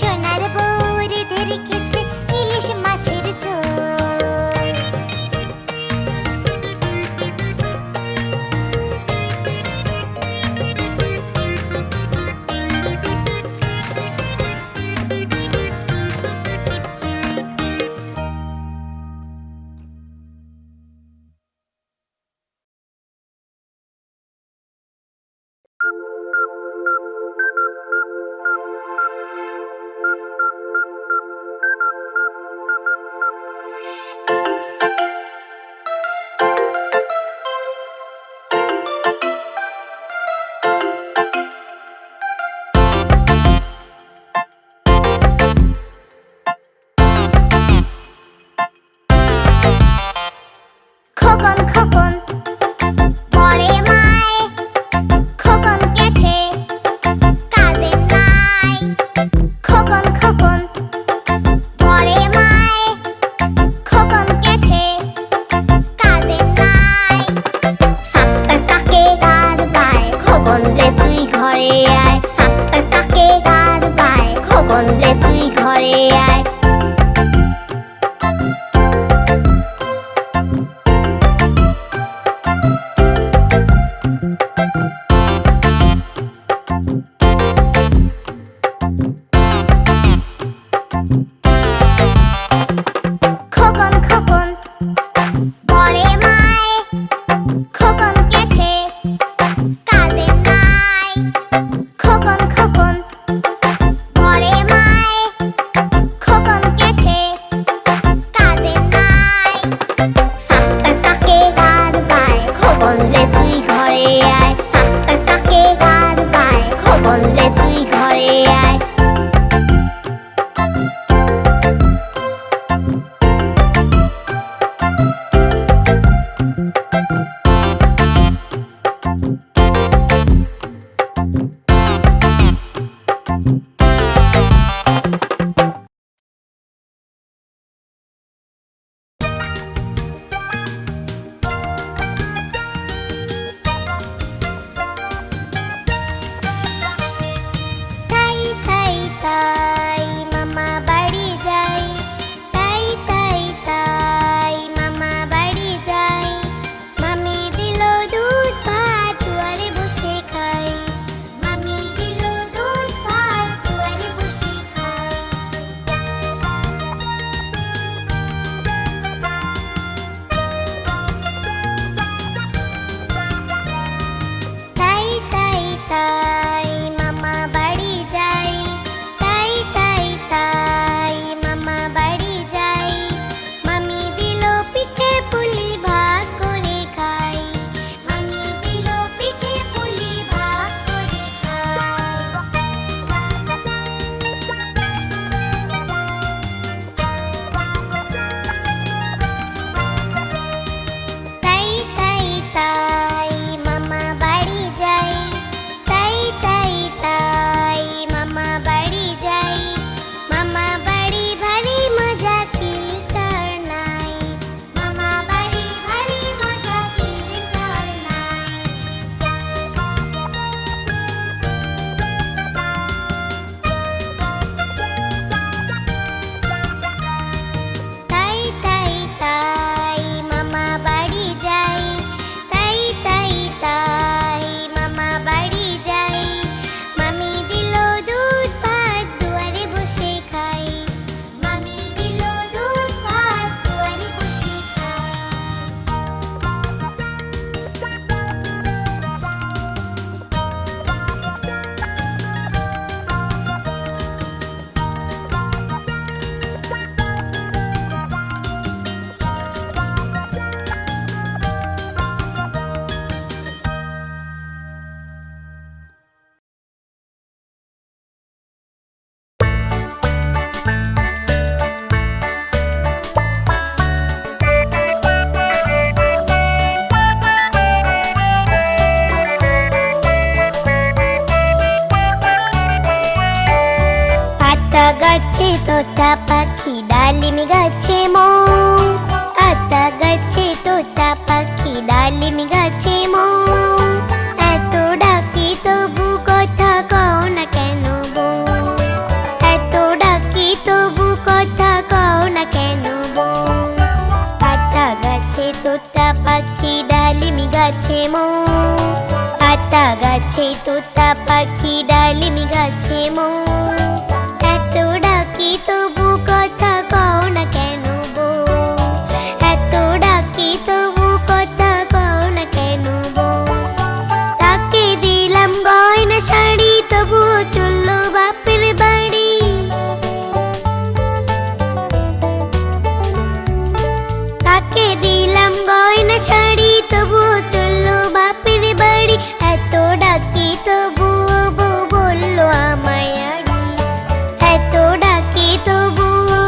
সোনার বউ রেঁধে রেখেছে ইলিশ মাছের খোকন রে তুই ঘরে আয়। খোকন খোকন বলে মায়, খোকন গেছে কাঁদে নাই। খোকন খোকন বলে মায়, খোকন গেছে কাঁদে নাই। সাতটার কাকে গার বায়, খোকন রে তুই ঘরে আয়। সাতটার কাকে গার বায়, খোকন রে তুই ঘরে আয়। তাই তাই তাই মামা বাড়ি যাই, তাই তাই তাই মামা বাড়ি যাই। মামি দিল দুধ ভাত দুয়ারে বসে খাই, মামি দিল দুধ ভাত দুয়ারে বসে খাই। তাই তাই তাই মামা বাড়ি যাই, তাই তাই তাই মামা বাড়ি যাই। মামি দিল পিঠে পুলি ভাগ করে খাই, মামি দিল পিঠে পুলি ভাগ করে খাই। তাই তাই তাই মামা বাড়ি যাই, তাই তাই তাই মামা বাড়ি যাই। মামা বাড়ি ভারী মজা কিলচার নাই, মামা বাড়ি ভারী মজা কিলচার নাই। তাই তাই তাই মামা বাড়ি যাই, তাই তাই তাই মামা বাড়ি যাই। মামি দিল দুধ ভাত দুয়ারে বসে খাই, মামি দিল দুধ ভাত দুয়ারে বসে খাই। আতা গাছে তোতা পাখি ডালিম গাছে মৌ, আতা গাছে তোতা পাখি ডালিম গাছে মৌ। এত ডাকি তবু কথা কও না কেন বউ, এত ডাকি তবু কথা কও না কেন বউ। আতা গাছে তোতা পাখি ডালিম গাছে মৌ, আতা গাছে তোতা পাখি ডালিম গাছে মৌ। এত ডাকি তবু কথা কও না কেন বউ, এত ডাকি তবু কথা কও না কেন বউ। তাকে দিলাম গয়না শাড়ি তবুও চললো বাপের বাড়ি, তাকে দিলাম গয়না শাড়ি তবুও চললো বাপের বাড়ি। এত ডাকি তবুও বউ বললো আমায় আড়ি, এত ডাকি তবুও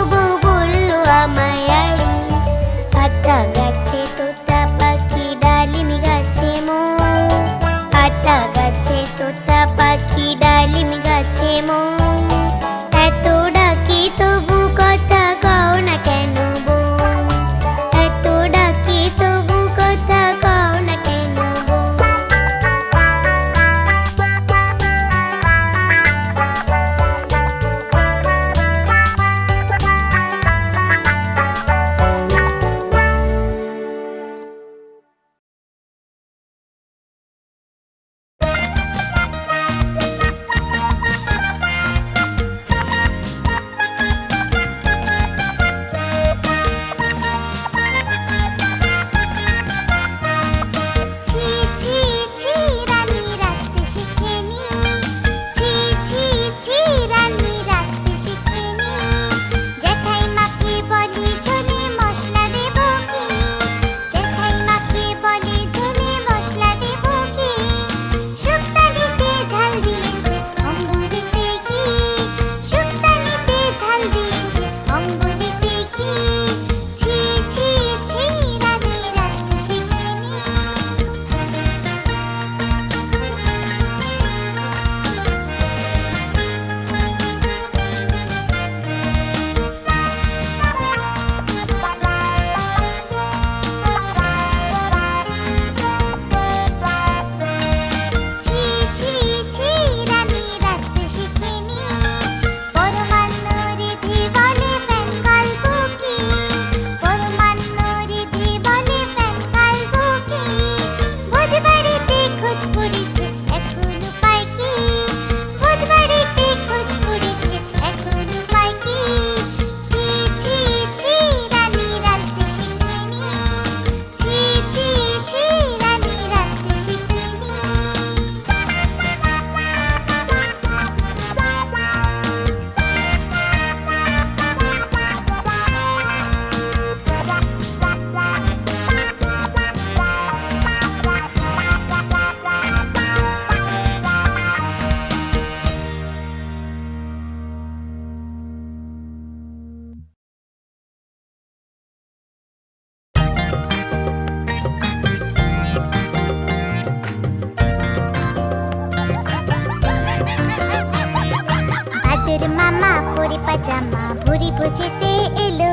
পরে পাজামা ভুরি ভুজিতে এলো,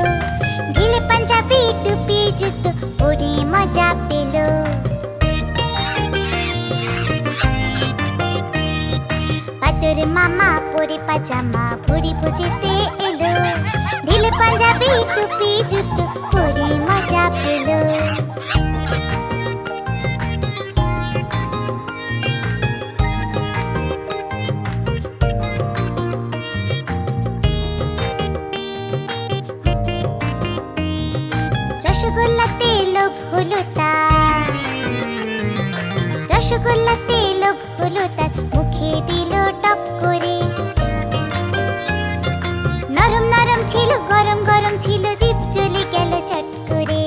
ঢিলে পাঞ্জাবি টুপি জুতো পরে মজা পেলো। বাদর মামা পরে পাজামা ভুরি ভুজিতে এলো, ঢিলে পাঞ্জাবি টুপি জুতো পরে মজা পেলো। রসগোল্লাতে লোভ হলো তার, রসগোল্লাতে লোভ হলো তার, মুখে দিল টপ করে। নরম নরম ছিল গরম গরম ছিল, জিভ জ্বলে গেল চট করে।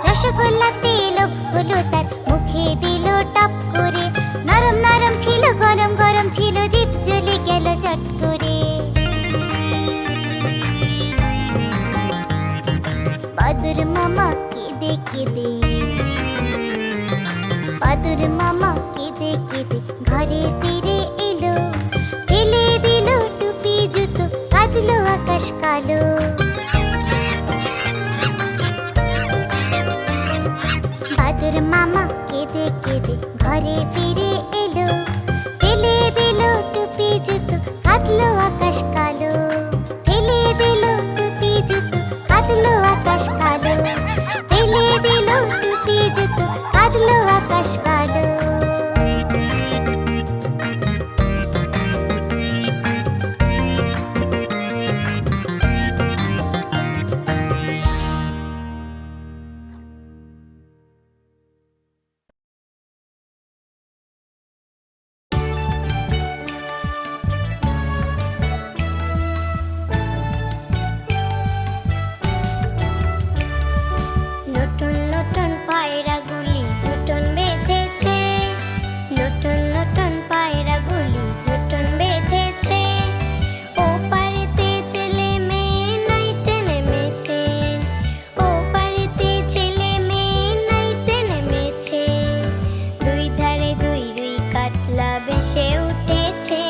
রসগোল্লাতে লোভ হলো তার, মুখে দিল টপ করে। নরম নরম ছিল গরম গরম ছিল, জিভ জ্বলে গেল চট করে। বাদুর মামা কেঁদে কেঁদে, বাদুর মামা কেঁদে কেঁদে ঘরে ফিরে এলো, ফেলে দিল টুপি জুতো, কাঁদলো আকাশ কালো। বাদুর মামা কেঁদে কেঁদে ঘরে ফিরে এলো, ফেলে দিল টুপি জুতো, কাঁদলো আকাশ কালো। ফেলে দিল টুপি জুতো, কাঁদলো আকাশ কালো। ফেলে দিল টুপি জুতো, কাঁদলো আকাশ কালো। নতুন নতুন পায়রাগুলি জুটন বেঁধেছে, নতুন নতুন পায়রাগুলি জুটন বেঁধেছে। ও পারেতে ছেলে মেয়ে নাইতে নেমেছে, ও পারেতে ছেলে মেয়ে নাইতে নেমেছে। দুই ধারে দুই রুই কাতলা ভেসে উঠেছে,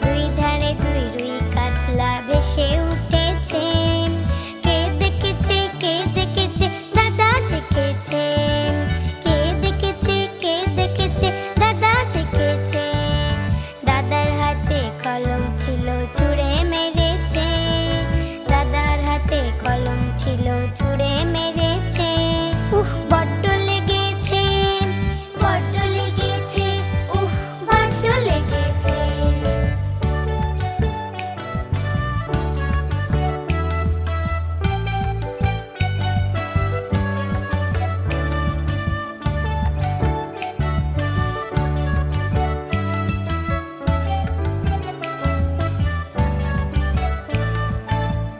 দুই ধারে দুই রুই কাতলা ভেসে উঠেছে। কে দেখেছে কে দেখেছে, দাদা দেখেছে। কে দেখেছে কে দেখেছে, দাদা দেখেছে। দাদার হাতে কলম ছিল ছুঁড়ে মেরেছে, দাদার হাতে কলম ছিল ছুঁড়ে মেরেছে। বড্ড লেগেছে, বড্ড লেগেছে, বড্ড লেগেছে।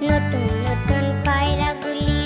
নতুন নতুন পায়রাগুলি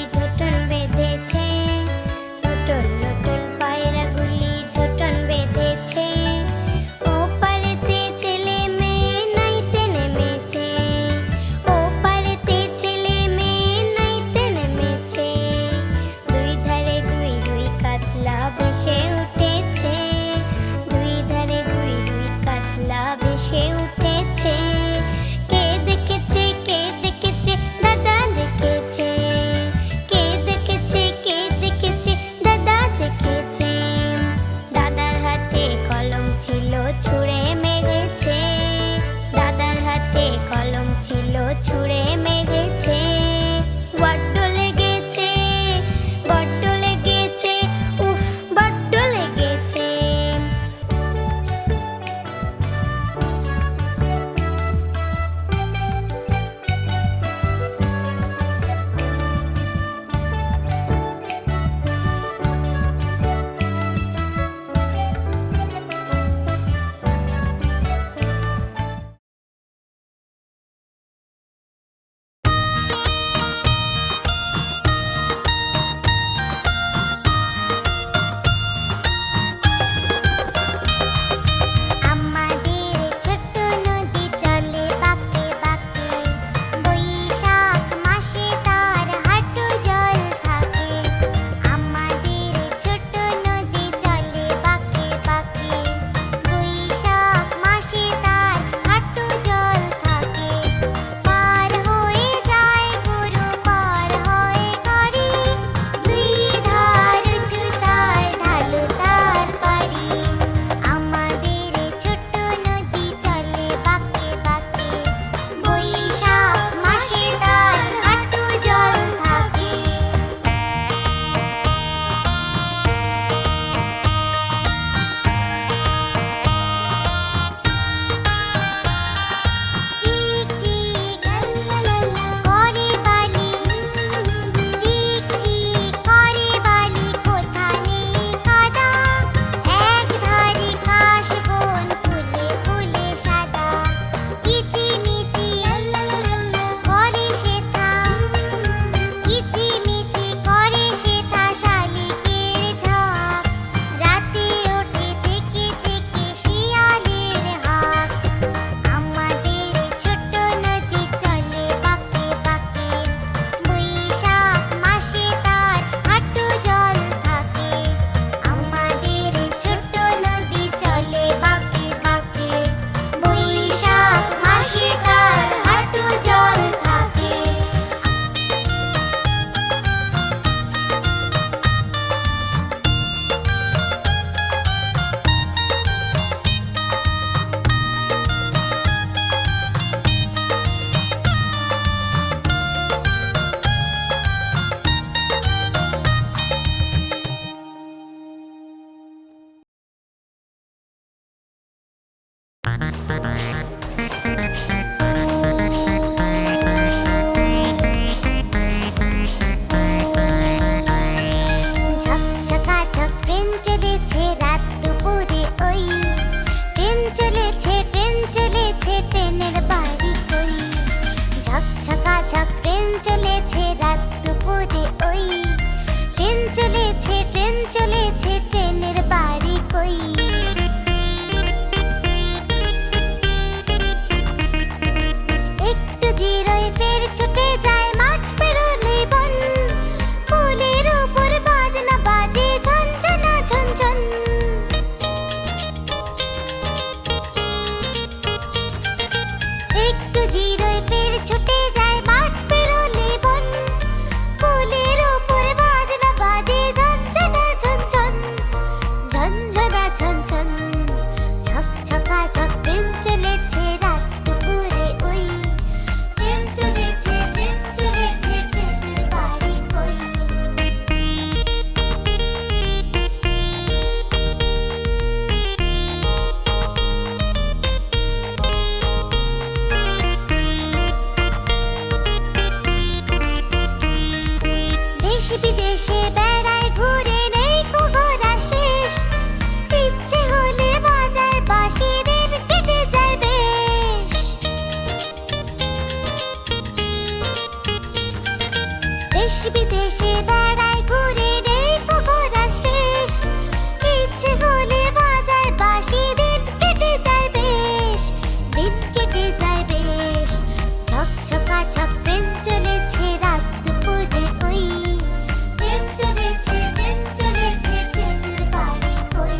ঝকঝকাঝক ট্রেন চলেছে রাত দুপুরে ওই ট্রেন চলেছে ট্রেনের বাড়ি কই ঝকঝকাঝক ট্রেন চলেছে রাত দুপুরে ওই ট্রেন চলেছে ট্রেনের বাড়ি কই একটু জিরোয় ফের ছুটে যায় মাঠ পেরোলে বন ফুলের উপর বাজনা বাজে ঝনঝনা ঝনঝন একটু জিরোয় ফের ছুটে যায় মাঠ পেরোলে বন ফুলের উপর বাজনা বাজে ঝনঝনা ঝনঝন ঝনঝনা ঝনঝন ঝকঝকাঝক ট্রেন চলেছে রাত দুপুরে ওই ট্রেন চলেছে ট্রেনের বাড়ি কই দেশ বিদেশে বেড়ায় ঘুরে নেই কো ঘোরা শেষ ইচ্ছে হলে বাজায় বাঁশি দিন কেটে যায় বেশ দেশ বিদেশে বেড়ায় ঘুরে নেই কো ঘোরা শেষ ইচ্ছে হলে বাজায় বাঁশি দিন কেটে যায় বেশ দিন কেটে যায় বেশ ঝকঝকাঝক ট্রেন চলেছে রাত দুপুরে ওই ট্রেন চলেছে ট্রেনের বাড়ি কই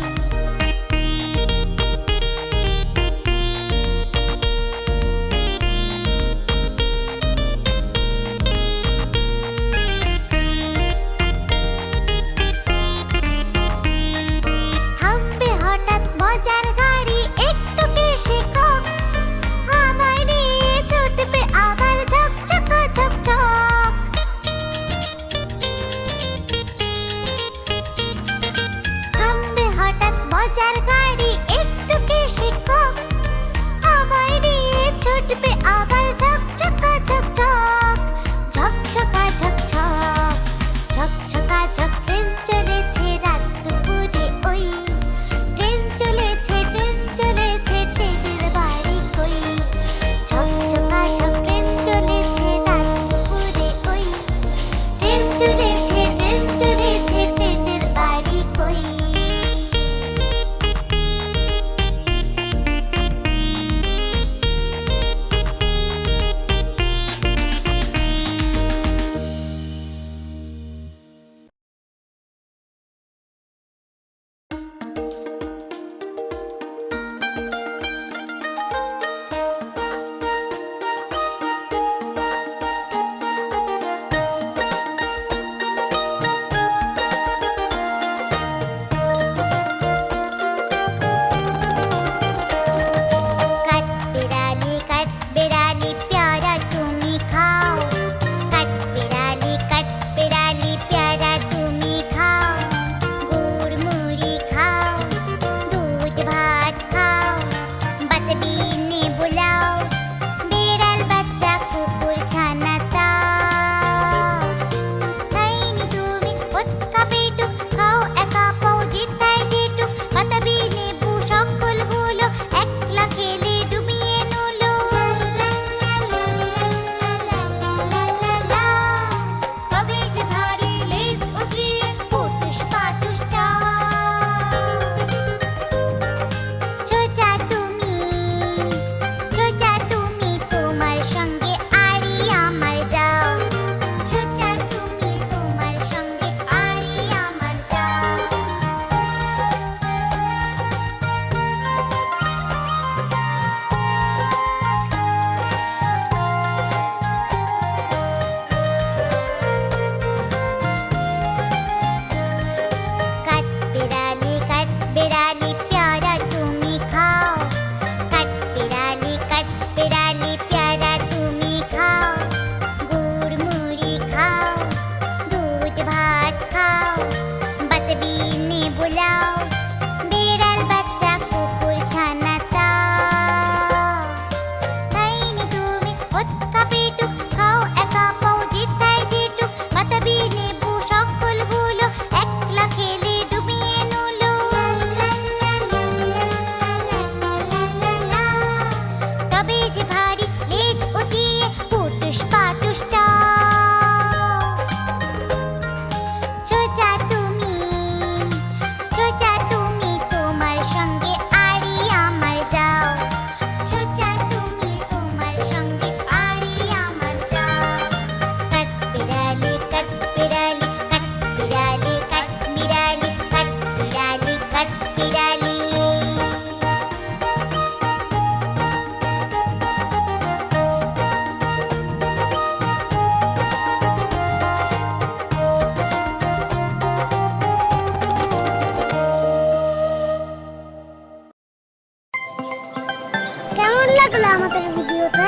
পেলে আমাদের ভিডিওতে।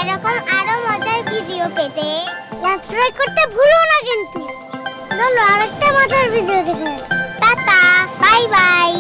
এরকম আরো মজার ভিডিও পেতে সাবস্ক্রাইব করতে ভুলো না কিন্তু। চলো আরেকটা মজার ভিডিও দেখে। Tata, bye bye.